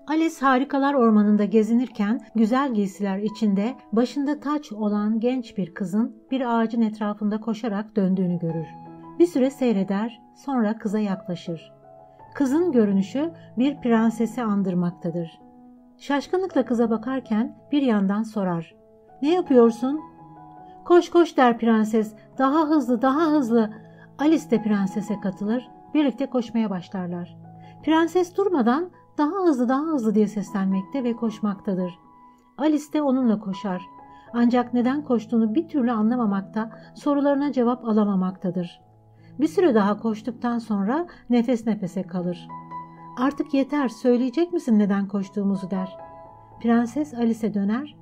Alice Harikalar Ormanı'nda gezinirken güzel giysiler içinde başında taç olan genç bir kızın bir ağacın etrafında koşarak döndüğünü görür. Bir süre seyreder, sonra kıza yaklaşır. Kızın görünüşü bir prensesi andırmaktadır. Şaşkınlıkla kıza bakarken bir yandan sorar. "Ne yapıyorsun?" "Koş koş," der prenses. "Daha hızlı, daha hızlı." Alice de prensese katılır. Birlikte koşmaya başlarlar. Prenses durmadan "Daha hızlı, daha hızlı," diye seslenmekte ve koşmaktadır. Alice de onunla koşar. Ancak neden koştuğunu bir türlü anlamamakta, sorularına cevap alamamaktadır. Bir süre daha koştuktan sonra nefes nefese kalır. "Artık yeter, söyleyecek misin neden koştuğumuzu?" der. Prenses Alice'e döner.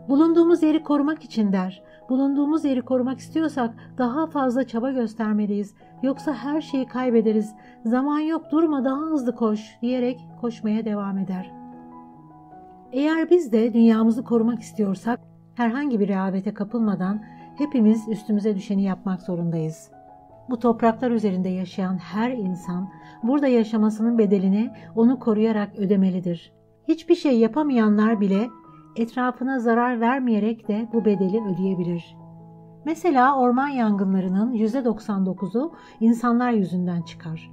"Bulunduğumuz yeri korumak için," der. "Bulunduğumuz yeri korumak istiyorsak daha fazla çaba göstermeliyiz. Yoksa her şeyi kaybederiz. Zaman yok, durma, daha hızlı koş," diyerek koşmaya devam eder. Eğer biz de dünyamızı korumak istiyorsak herhangi bir rehavete kapılmadan hepimiz üstümüze düşeni yapmak zorundayız. Bu topraklar üzerinde yaşayan her insan burada yaşamasının bedelini onu koruyarak ödemelidir. Hiçbir şey yapamayanlar bile etrafına zarar vermeyerek de bu bedeli ödeyebilir. Mesela orman yangınlarının %99'u insanlar yüzünden çıkar.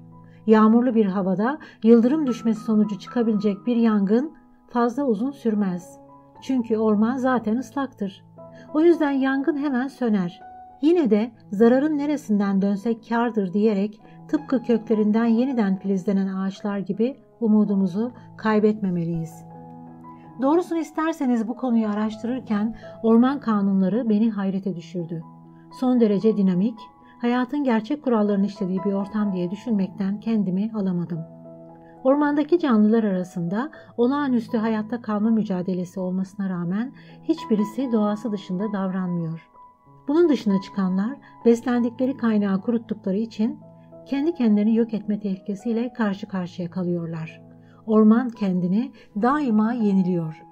Yağmurlu bir havada yıldırım düşmesi sonucu çıkabilecek bir yangın fazla uzun sürmez. Çünkü orman zaten ıslaktır. O yüzden yangın hemen söner. Yine de zararın neresinden dönsek kârdır diyerek tıpkı köklerinden yeniden filizlenen ağaçlar gibi umudumuzu kaybetmemeliyiz. Doğrusunu isterseniz bu konuyu araştırırken orman kanunları beni hayrete düşürdü. Son derece dinamik, hayatın gerçek kurallarını işlediği bir ortam diye düşünmekten kendimi alamadım. Ormandaki canlılar arasında olağanüstü hayatta kalma mücadelesi olmasına rağmen hiçbirisi doğası dışında davranmıyor. Bunun dışına çıkanlar beslendikleri kaynağı kuruttukları için kendi kendilerini yok etme tehlikesiyle karşı karşıya kalıyorlar. Orman kendini daima yeniliyor.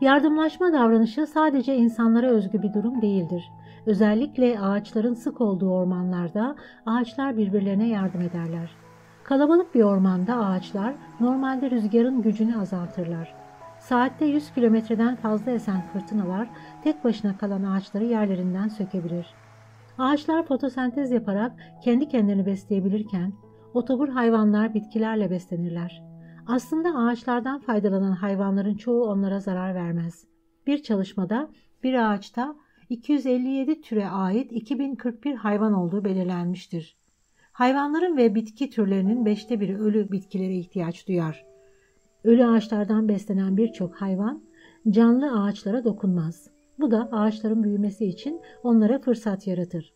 Yardımlaşma davranışı sadece insanlara özgü bir durum değildir. Özellikle ağaçların sık olduğu ormanlarda ağaçlar birbirlerine yardım ederler. Kalabalık bir ormanda ağaçlar normalde rüzgarın gücünü azaltırlar. Saatte 100 kilometreden fazla esen fırtınalar tek başına kalan ağaçları yerlerinden sökebilir. Ağaçlar fotosentez yaparak kendi kendilerini besleyebilirken otobur hayvanlar bitkilerle beslenirler. Aslında ağaçlardan faydalanan hayvanların çoğu onlara zarar vermez. Bir çalışmada bir ağaçta 257 türe ait 2041 hayvan olduğu belirlenmiştir. Hayvanların ve bitki türlerinin 5'te biri ölü bitkilere ihtiyaç duyar. Ölü ağaçlardan beslenen birçok hayvan canlı ağaçlara dokunmaz. Bu da ağaçların büyümesi için onlara fırsat yaratır.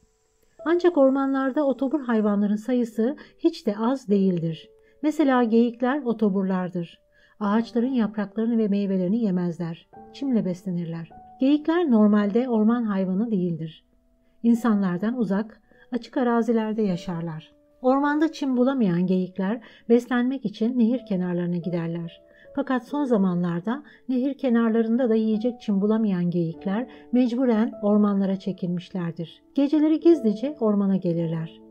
Ancak ormanlarda otobur hayvanların sayısı hiç de az değildir. Mesela geyikler otoburlardır. Ağaçların yapraklarını ve meyvelerini yemezler. Çimle beslenirler. Geyikler normalde orman hayvanı değildir. İnsanlardan uzak, açık arazilerde yaşarlar. Ormanda çim bulamayan geyikler beslenmek için nehir kenarlarına giderler. Fakat son zamanlarda nehir kenarlarında da yiyecek çim bulamayan geyikler mecburen ormanlara çekilmişlerdir. Geceleri gizlice ormana gelirler.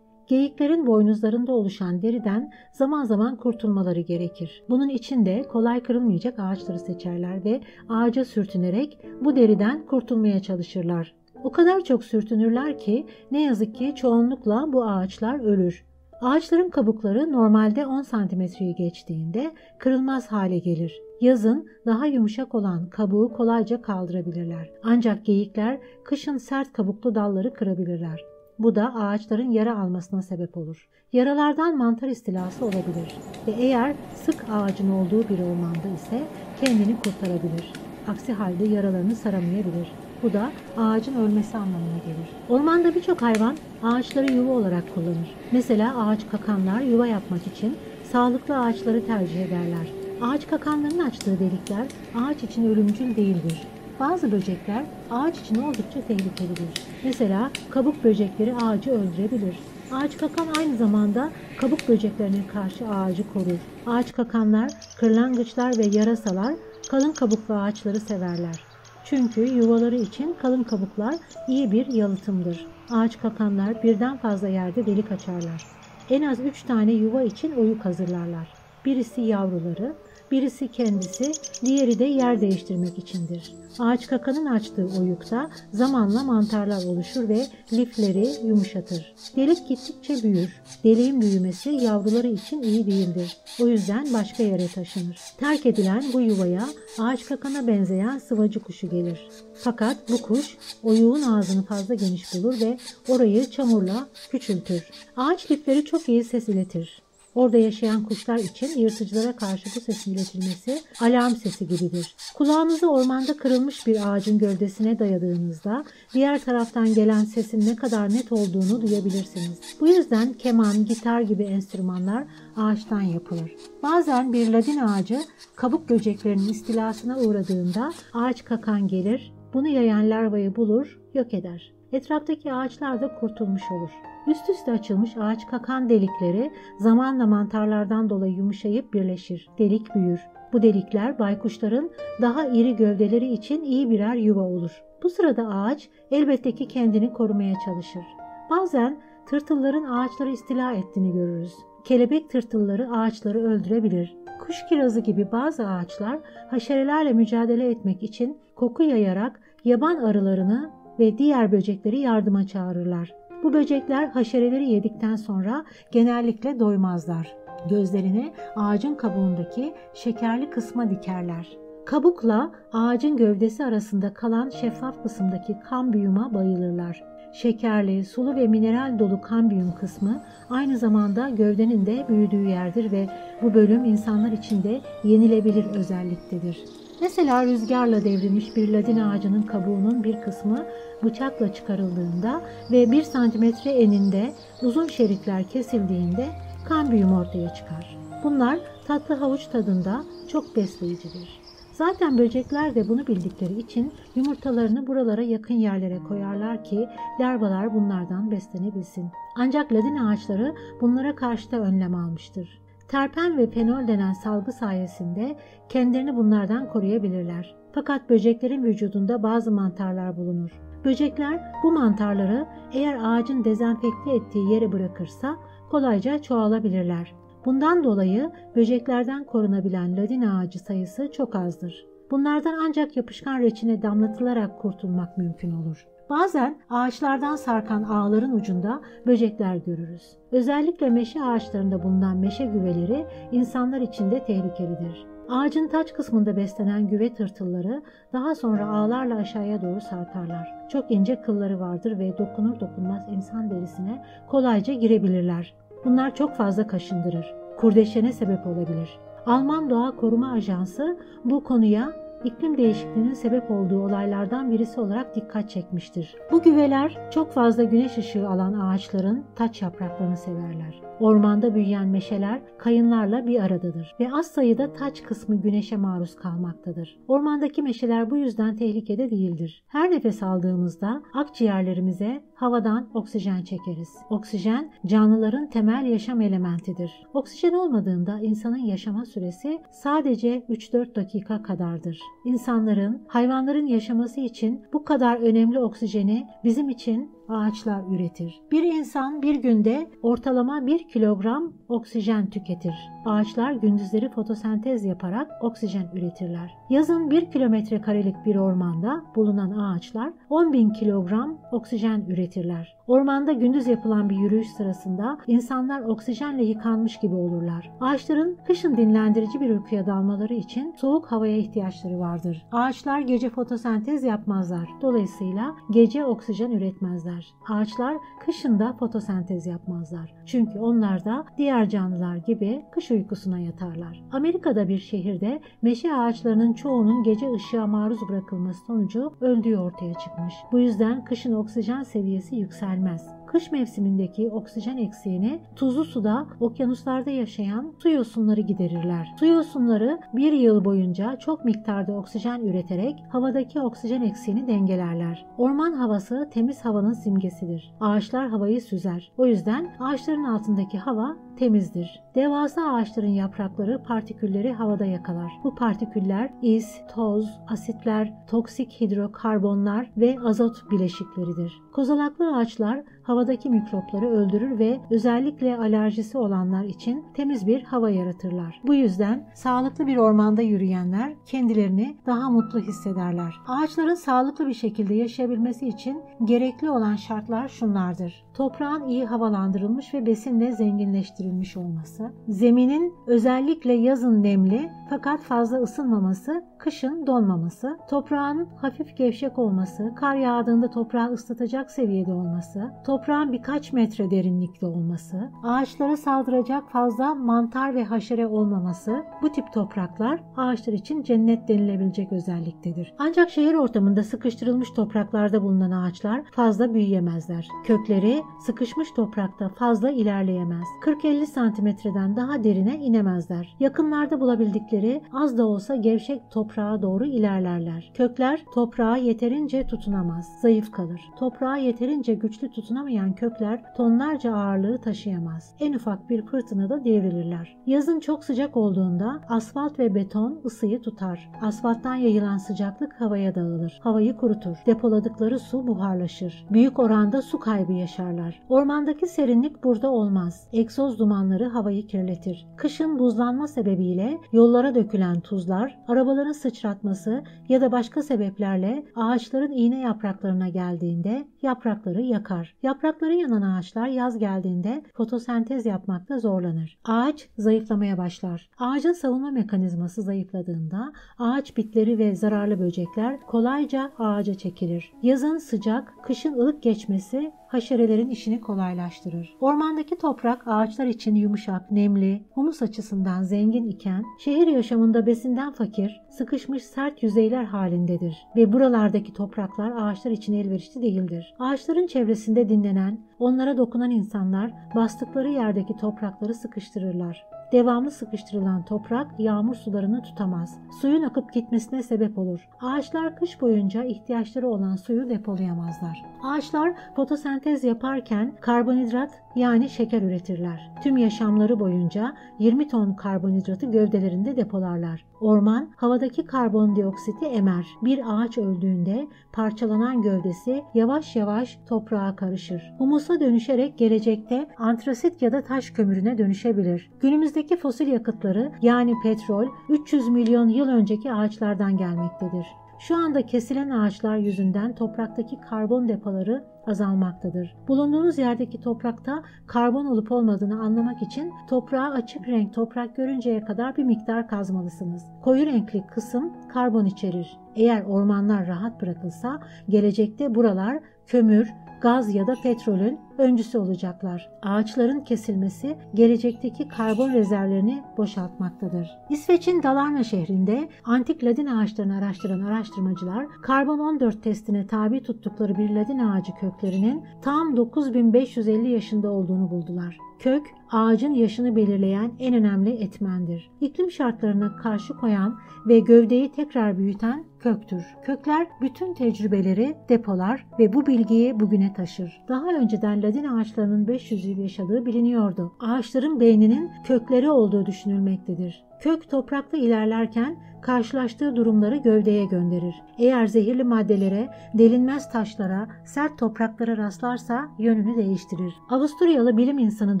Geyiklerin boynuzlarında oluşan deriden zaman zaman kurtulmaları gerekir. Bunun için de kolay kırılmayacak ağaçları seçerler ve ağaca sürtünerek bu deriden kurtulmaya çalışırlar. O kadar çok sürtünürler ki ne yazık ki çoğunlukla bu ağaçlar ölür. Ağaçların kabukları normalde 10 santimetreyi geçtiğinde kırılmaz hale gelir. Yazın daha yumuşak olan kabuğu kolayca kaldırabilirler. Ancak geyikler kışın sert kabuklu dalları kırabilirler. Bu da ağaçların yara almasına sebep olur. Yaralardan mantar istilası olabilir ve eğer sık ağacın olduğu bir ormanda ise kendini kurtarabilir. Aksi halde yaralarını saramayabilir. Bu da ağacın ölmesi anlamına gelir. Ormanda birçok hayvan ağaçları yuva olarak kullanır. Mesela ağaç kakanlar yuva yapmak için sağlıklı ağaçları tercih ederler. Ağaç kakanlarının açtığı delikler ağaç için ölümcül değildir. Bazı böcekler ağaç için oldukça tehlikelidir. Mesela kabuk böcekleri ağacı öldürebilir. Ağaç kakan aynı zamanda kabuk böceklerine karşı ağacı korur. Ağaç kakanlar, kırlangıçlar ve yarasalar kalın kabuklu ağaçları severler. Çünkü yuvaları için kalın kabuklar iyi bir yalıtımdır. Ağaç kakanlar birden fazla yerde delik açarlar. En az 3 tane yuva için oyuk hazırlarlar. Birisi yavruları, birisi kendisi, diğeri de yer değiştirmek içindir. Ağaç kakanın açtığı oyukta zamanla mantarlar oluşur ve lifleri yumuşatır. Delik gittikçe büyür. Deliğin büyümesi yavruları için iyi değildir. O yüzden başka yere taşınır. Terk edilen bu yuvaya ağaç kakana benzeyen sıvacı kuşu gelir. Fakat bu kuş oyuğun ağzını fazla geniş bulur ve orayı çamurla küçültür. Ağaç lifleri çok iyi ses iletir. Orada yaşayan kuşlar için yırtıcılara karşı bu sesin iletilmesi alarm sesi gibidir. Kulağınızı ormanda kırılmış bir ağacın gövdesine dayadığınızda diğer taraftan gelen sesin ne kadar net olduğunu duyabilirsiniz. Bu yüzden keman, gitar gibi enstrümanlar ağaçtan yapılır. Bazen bir ladin ağacı kabuk böceklerinin istilasına uğradığında ağaç kakan gelir, bunu yayan larvayı bulur, yok eder. Etraftaki ağaçlar da kurtulmuş olur. Üst üste açılmış ağaç kakan delikleri zamanla mantarlardan dolayı yumuşayıp birleşir. Delik büyür. Bu delikler baykuşların daha iri gövdeleri için iyi birer yuva olur. Bu sırada ağaç elbette ki kendini korumaya çalışır. Bazen tırtılların ağaçları istila ettiğini görürüz. Kelebek tırtılları ağaçları öldürebilir. Kuş kirazı gibi bazı ağaçlar haşerelerle mücadele etmek için koku yayarak yaban arılarını ve diğer böcekleri yardıma çağırırlar. Bu böcekler haşereleri yedikten sonra genellikle doymazlar. Gözlerini ağacın kabuğundaki şekerli kısma dikerler. Kabukla ağacın gövdesi arasında kalan şeffaf kısımdaki kambiyuma bayılırlar. Şekerli, sulu ve mineral dolu kambiyum kısmı aynı zamanda gövdenin de büyüdüğü yerdir ve bu bölüm insanlar için de yenilebilir özelliktedir. Mesela rüzgarla devrilmiş bir ladin ağacının kabuğunun bir kısmı bıçakla çıkarıldığında ve 1 santimetre eninde uzun şeritler kesildiğinde kambiyum ortaya çıkar. Bunlar tatlı havuç tadında çok besleyicidir. Zaten böcekler de bunu bildikleri için yumurtalarını buralara yakın yerlere koyarlar ki larvalar bunlardan beslenebilsin. Ancak ladin ağaçları bunlara karşı da önlem almıştır. Terpen ve fenol denen salgı sayesinde kendilerini bunlardan koruyabilirler. Fakat böceklerin vücudunda bazı mantarlar bulunur. Böcekler bu mantarları eğer ağacın dezenfekte ettiği yere bırakırsa kolayca çoğalabilirler. Bundan dolayı böceklerden korunabilen ladin ağacı sayısı çok azdır. Bunlardan ancak yapışkan reçine damlatılarak kurtulmak mümkün olur. Bazen ağaçlardan sarkan ağların ucunda böcekler görürüz. Özellikle meşe ağaçlarında bulunan meşe güveleri insanlar için de tehlikelidir. Ağacın taç kısmında beslenen güve tırtılları daha sonra ağlarla aşağıya doğru sarkarlar. Çok ince kılları vardır ve dokunur dokunmaz insan derisine kolayca girebilirler. Bunlar çok fazla kaşındırır. Kurdeşene sebep olabilir. Alman Doğa Koruma Ajansı bu konuya iklim değişikliğinin sebep olduğu olaylardan birisi olarak dikkat çekmiştir. Bu güveler çok fazla güneş ışığı alan ağaçların taç yapraklarını severler. Ormanda büyüyen meşeler kayınlarla bir aradadır ve az sayıda taç kısmı güneşe maruz kalmaktadır. Ormandaki meşeler bu yüzden tehlikede değildir. Her nefes aldığımızda akciğerlerimize havadan oksijen çekeriz. Oksijen canlıların temel yaşam elementidir. Oksijen olmadığında insanın yaşama süresi sadece 3-4 dakika kadardır. İnsanların, hayvanların yaşaması için bu kadar önemli oksijeni bizim için ağaçlar üretir. Bir insan bir günde ortalama 1 kilogram oksijen tüketir. Ağaçlar gündüzleri fotosentez yaparak oksijen üretirler. Yazın 1 kilometre karelik bir ormanda bulunan ağaçlar 10.000 kilogram oksijen üretirler. Ormanda gündüz yapılan bir yürüyüş sırasında insanlar oksijenle yıkanmış gibi olurlar. Ağaçların kışın dinlendirici bir uykuya dalmaları için soğuk havaya ihtiyaçları vardır. Ağaçlar gece fotosentez yapmazlar. Dolayısıyla gece oksijen üretmezler. Ağaçlar kışın da fotosentez yapmazlar. Çünkü onlar da diğer canlılar gibi kış uykusuna yatarlar. Amerika'da bir şehirde meşe ağaçlarının çoğunun gece ışığa maruz bırakılması sonucu öldüğü ortaya çıkmış. Bu yüzden kışın oksijen seviyesi yükselmez. Kış mevsimindeki oksijen eksiğini tuzlu suda okyanuslarda yaşayan su yosunları giderirler. Su yosunları bir yıl boyunca çok miktarda oksijen üreterek havadaki oksijen eksiğini dengelerler. Orman havası temiz havanın simgesidir. Ağaçlar havayı süzer. O yüzden ağaçların altındaki hava temizdir. Devasa ağaçların yaprakları partikülleri havada yakalar. Bu partiküller iz, toz, asitler, toksik hidrokarbonlar ve azot bileşikleridir. Kozalaklı ağaçlar havadaki mikropları öldürür ve özellikle alerjisi olanlar için temiz bir hava yaratırlar. Bu yüzden sağlıklı bir ormanda yürüyenler kendilerini daha mutlu hissederler. Ağaçların sağlıklı bir şekilde yaşayabilmesi için gerekli olan şartlar şunlardır: toprağın iyi havalandırılmış ve besinle zenginleştirilmiş olması, zeminin özellikle yazın nemli fakat fazla ısınmaması, kışın donmaması, toprağın hafif gevşek olması, kar yağdığında toprağı ıslatacak seviyede olması, toprağın birkaç metre derinlikte olması, ağaçlara saldıracak fazla mantar ve haşere olmaması, bu tip topraklar ağaçlar için cennet denilebilecek özelliktedir. Ancak şehir ortamında sıkıştırılmış topraklarda bulunan ağaçlar fazla büyüyemezler. Kökleri sıkışmış toprakta fazla ilerleyemez. 40-50 santimetreden daha derine inemezler. Yakınlarda bulabildikleri az da olsa gevşek toprağa doğru ilerlerler. Kökler toprağa yeterince tutunamaz, zayıf kalır. Toprağa yeterince güçlü tutunamayan kökler tonlarca ağırlığı taşıyamaz. En ufak bir fırtınada devrilirler. Yazın çok sıcak olduğunda asfalt ve beton ısıyı tutar. Asfalttan yayılan sıcaklık havaya dağılır. Havayı kurutur. Depoladıkları su buharlaşır. Büyük oranda su kaybı yaşarlar. Ormandaki serinlik burada olmaz. Egzoz dumanları havayı kirletir. Kışın buzlanma sebebiyle yollara dökülen tuzlar, arabaların sıçratması ya da başka sebeplerle ağaçların iğne yapraklarına geldiğinde yaprakları yakar. Yaprakları yanan ağaçlar yaz geldiğinde fotosentez yapmakta zorlanır. Ağaç zayıflamaya başlar. Ağacın savunma mekanizması zayıfladığında ağaç bitleri ve zararlı böcekler kolayca ağaca çekilir. Yazın sıcak, kışın ılık geçmesi haşerelerin işini kolaylaştırır. Ormandaki toprak ağaçlar için yumuşak, nemli, humus açısından zengin iken şehir yaşamında besinden fakir, sıkışmış sert yüzeyler halindedir ve buralardaki topraklar ağaçlar için elverişli değildir. Ağaçların çevresinde dinlenen, onlara dokunan insanlar bastıkları yerdeki toprakları sıkıştırırlar. Devamlı sıkıştırılan toprak yağmur sularını tutamaz. Suyun akıp gitmesine sebep olur. Ağaçlar kış boyunca ihtiyaçları olan suyu depolayamazlar. Ağaçlar fotosentez yaparken karbonhidrat yani şeker üretirler. Tüm yaşamları boyunca 20 ton karbonhidratı gövdelerinde depolarlar. Orman havadaki karbondioksiti emer. Bir ağaç öldüğünde parçalanan gövdesi yavaş yavaş toprağa karışır. Humusa dönüşerek gelecekte antrasit ya da taş kömürüne dönüşebilir. Günümüzdeki fosil yakıtları yani petrol 300 milyon yıl önceki ağaçlardan gelmektedir. Şu anda kesilen ağaçlar yüzünden topraktaki karbon depoları azalmaktadır. Bulunduğunuz yerdeki toprakta karbon olup olmadığını anlamak için toprağa açık renk toprak görünceye kadar bir miktar kazmalısınız. Koyu renkli kısım karbon içerir. Eğer ormanlar rahat bırakılsa gelecekte buralar kömür, gaz ya da petrolün öncüsü olacaklar. Ağaçların kesilmesi gelecekteki karbon rezervlerini boşaltmaktadır. İsveç'in Dalarna şehrinde antik ladin ağaçlarını araştıran araştırmacılar karbon-14 testine tabi tuttukları bir ladin ağacı köklerinin tam 9550 yaşında olduğunu buldular. Kök, ağacın yaşını belirleyen en önemli etmendir. İklim şartlarına karşı koyan ve gövdeyi tekrar büyüten köktür. Kökler bütün tecrübeleri depolar ve bu bilgiyi bugüne taşır. Daha önceden ladin ağaçlarının 500 yıl yaşadığı biliniyordu. Ağaçların beyninin kökleri olduğu düşünülmektedir. Kök toprakta ilerlerken karşılaştığı durumları gövdeye gönderir. Eğer zehirli maddelere, delinmez taşlara, sert topraklara rastlarsa yönünü değiştirir. Avusturyalı bilim insanı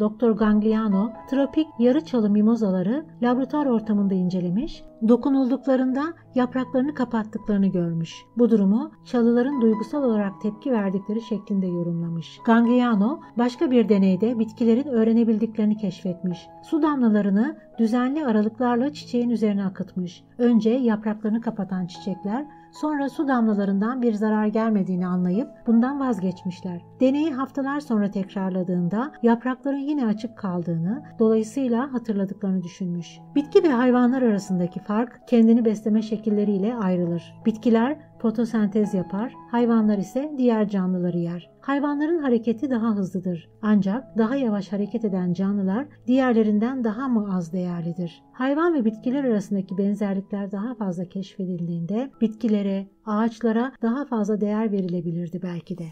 Dr. Gangliano, tropik yarı çalı mimozaları laboratuvar ortamında incelemiş, dokunulduklarında yapraklarını kapattıklarını görmüş. Bu durumu çalıların duygusal olarak tepki verdikleri şeklinde yorumlamış. Gangliano başka bir deneyde bitkilerin öğrenebildiklerini keşfetmiş. Su damlalarını düzenli aralıklarla çiçeğin üzerine akıtmış. Önce yapraklarını kapatan çiçekler, sonra su damlalarından bir zarar gelmediğini anlayıp bundan vazgeçmişler. Deneyi haftalar sonra tekrarladığında yaprakların yine açık kaldığını, dolayısıyla hatırladıklarını düşünmüş. Bitki ve hayvanlar arasındaki fark kendini besleme şekilleriyle ayrılır. Bitkiler fotosentez yapar, hayvanlar ise diğer canlıları yer. Hayvanların hareketi daha hızlıdır. Ancak daha yavaş hareket eden canlılar diğerlerinden daha mı az değerlidir? Hayvan ve bitkiler arasındaki benzerlikler daha fazla keşfedildiğinde bitkilere, ağaçlara daha fazla değer verilebilirdi belki de.